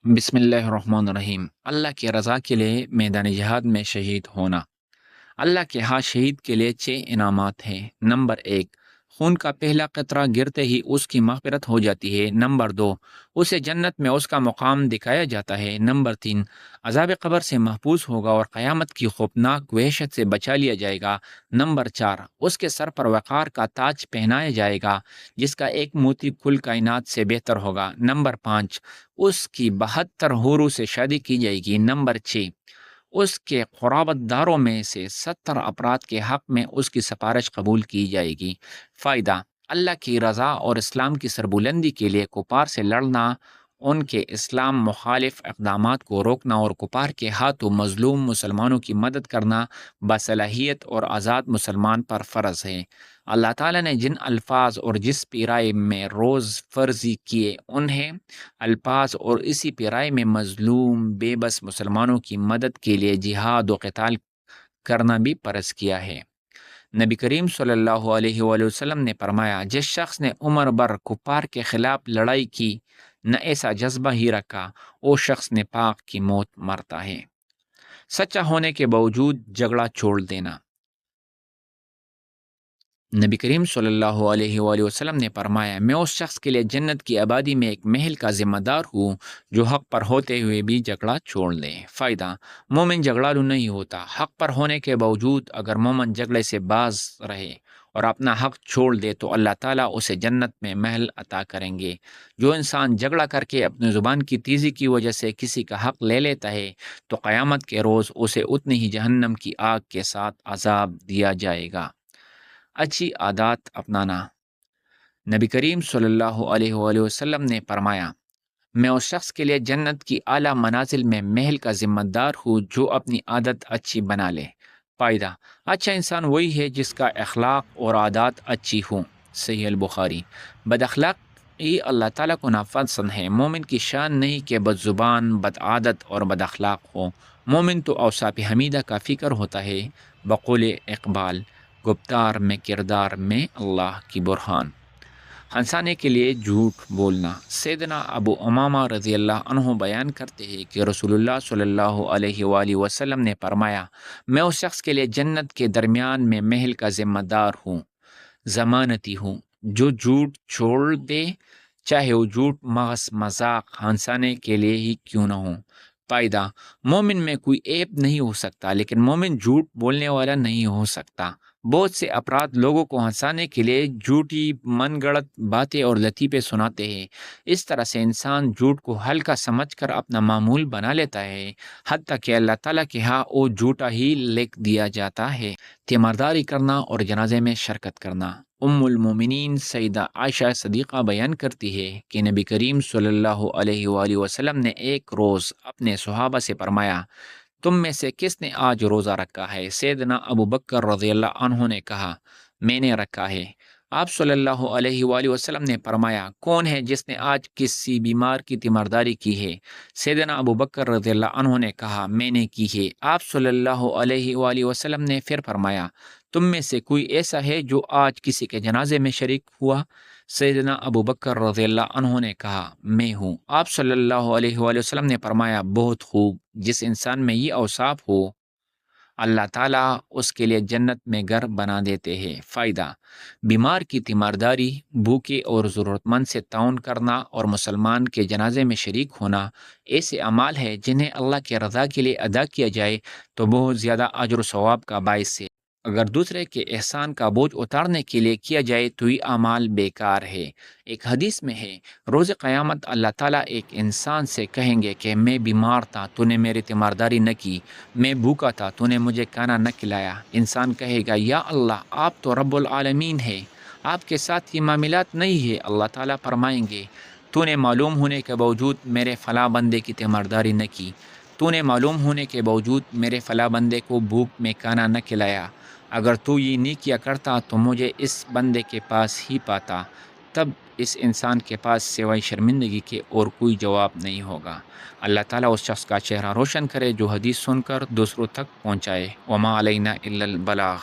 بسم اللہ الرحمن الرحیم۔ اللہ کی رضا کے لیے میدان جہاد میں شہید ہونا۔ اللہ کے ہاں شہید کے لیے 6 انعامات ہیں۔ نمبر 1، خون کا پہلا قطرہ گرتے ہی اس کی مغفرت ہو جاتی ہے۔ نمبر 2، اسے جنت میں اس کا مقام دکھایا جاتا ہے۔ نمبر 3، عذاب قبر سے محفوظ ہوگا اور قیامت کی خوفناک وحشت سے بچا لیا جائے گا۔ نمبر 4، اس کے سر پر وقار کا تاج پہنایا جائے گا جس کا ایک موتی کل کائنات سے بہتر ہوگا۔ نمبر 5، اس کی 72 حوروں سے شادی کی جائے گی۔ نمبر 6، اس کے قرابت داروں میں سے 70 افراد کے حق میں اس کی سفارش قبول کی جائے گی۔ فائدہ: اللہ کی رضا اور اسلام کی سربلندی کے لیے کفار سے لڑنا، ان کے اسلام مخالف اقدامات کو روکنا اور کفار کے ہاتھوں مظلوم مسلمانوں کی مدد کرنا باصلاحیت اور آزاد مسلمان پر فرض ہے۔ اللہ تعالیٰ نے جن الفاظ اور جس پیرائے میں روز فرضی کیے انہیں الفاظ اور اسی پیرائے میں مظلوم بے بس مسلمانوں کی مدد کے لیے جہاد و قتال کرنا بھی فرض کیا ہے۔ نبی کریم صلی اللہ علیہ وآلہ وسلم نے فرمایا، جس شخص نے عمر بھر کفار کے خلاف لڑائی کی نہ ایسا جذبہ ہی رکھا، وہ شخص نفاق کی موت مرتا ہے۔ سچا ہونے کے باوجود جھگڑا چھوڑ دینا۔ نبی کریم صلی اللہ علیہ وآلہ وسلم نے فرمایا، میں اس شخص کے لیے جنت کی آبادی میں ایک محل کا ذمہ دار ہوں جو حق پر ہوتے ہوئے بھی جھگڑا چھوڑ لے۔ فائدہ: مومن جھگڑالو نہیں ہوتا۔ حق پر ہونے کے باوجود اگر مومن جھگڑے سے باز رہے اور اپنا حق چھوڑ دے تو اللہ تعالیٰ اسے جنت میں محل عطا کریں گے۔ جو انسان جھگڑا کر کے اپنی زبان کی تیزی کی وجہ سے کسی کا حق لے لیتا ہے تو قیامت کے روز اسے اتنی ہی جہنم کی آگ کے ساتھ عذاب دیا جائے گا۔ اچھی عادات اپنانا۔ نبی کریم صلی اللہ علیہ وآلہ وسلم نے فرمایا، میں اس شخص کے لیے جنت کی اعلیٰ منازل میں محل کا ذمہ دار ہوں جو اپنی عادت اچھی بنا لے۔ فائدہ: اچھا انسان وہی ہے جس کا اخلاق اور عادات اچھی ہوں۔ صحیح البخاری۔ بد اخلاقی اللہ تعالیٰ کو ناپسند ہے۔ مومن کی شان نہیں کہ بد زبان، بد عادت اور بد اخلاق ہو۔ مومن تو اوصاف حمیدہ کا فکر ہوتا ہے۔ بقول اقبال، گفتار میں کردار میں اللہ کی برہان۔ ہنسانے کے لیے جھوٹ بولنا۔ سیدنا ابو امامہ رضی اللہ عنہ بیان کرتے ہیں کہ رسول اللہ صلی اللہ علیہ وآلہ وسلم نے فرمایا، میں اس شخص کے لیے جنت کے درمیان میں محل کا ذمہ دار ہوں، ضمانتی ہوں، جو جھوٹ چھوڑ دے، چاہے وہ جھوٹ محض مذاق ہنسانے کے لیے ہی کیوں نہ ہو۔ فائدہ: مومن میں کوئی عیب نہیں ہو سکتا لیکن مومن جھوٹ بولنے والا نہیں ہو سکتا۔ بہت سے افراد لوگوں کو ہنسانے کے لیے جھوٹی من گڑت باتیں اور لطیفے سناتے ہیں۔ اس طرح سے انسان جھوٹ کو ہلکا سمجھ کر اپنا معمول بنا لیتا ہے، حتیٰ کہ اللہ تعالیٰ کے ہاں وہ جھوٹا ہی لکھ دیا جاتا ہے۔ تیمارداری کرنا اور جنازے میں شرکت کرنا۔ ام المومنین سیدہ عائشہ صدیقہ بیان کرتی ہے کہ نبی کریم صلی اللہ علیہ وآلہ وسلم نے ایک روز اپنے صحابہ سے فرمایا، تم میں سے کس نے آج روزہ رکھا ہے؟ سیدنا ابو بکر رضی اللہ عنہ نے کہا، میں نے رکھا ہے۔ آپ صلی اللہ علیہ وآلہ وسلم نے فرمایا، کون ہے جس نے آج کسی بیمار کی تیمارداری کی ہے؟ سیدنا ابو بکر رضی اللہ عنہ نے کہا، میں نے کی ہے۔ آپ صلی اللہ علیہ وآلہ وسلم نے پھر فرمایا، تم میں سے کوئی ایسا ہے جو آج کسی کے جنازے میں شریک ہوا؟ سیدنا ابو بکر رضی اللہ عنہ نے کہا، میں ہوں۔ آپ صلی اللہ علیہ وآلہ وسلم نے فرمایا، بہت خوب، جس انسان میں یہ اوصاف ہو اللہ تعالیٰ اس کے لیے جنت میں گھر بنا دیتے ہیں۔ فائدہ: بیمار کی تیمارداری، بھوکے اور ضرورت مند سے تعاون کرنا اور مسلمان کے جنازے میں شریک ہونا ایسے اعمال ہیں جنہیں اللہ کے رضا کے لیے ادا کیا جائے تو بہت زیادہ اجر و ثواب کا باعث ہے۔ اگر دوسرے کے احسان کا بوجھ اتارنے کے لیے کیا جائے تو یہ اعمال بیکار ہے۔ ایک حدیث میں ہے، روز قیامت اللہ تعالیٰ ایک انسان سے کہیں گے کہ میں بیمار تھا، تو نے میری تیمارداری نہ کی، میں بھوکا تھا، تو نے مجھے کھانا نہ کھلایا۔ انسان کہے گا، یا اللہ، آپ تو رب العالمین ہے، آپ کے ساتھ یہ معاملات نہیں ہے۔ اللہ تعالیٰ فرمائیں گے، تو نے معلوم ہونے کے باوجود میرے فلاں بندے کی تیمارداری نہ کی، تو نے معلوم ہونے کے باوجود میرے فلاں بندے کو بھوک میں کھانا نہ کھلایا۔ اگر تو یہ نہیں کیا کرتا تو مجھے اس بندے کے پاس ہی پاتا۔ تب اس انسان کے پاس سوائے شرمندگی کے اور کوئی جواب نہیں ہوگا۔ اللہ تعالیٰ اس شخص کا چہرہ روشن کرے جو حدیث سن کر دوسروں تک پہنچائے۔ وما علینا الا البلاغ۔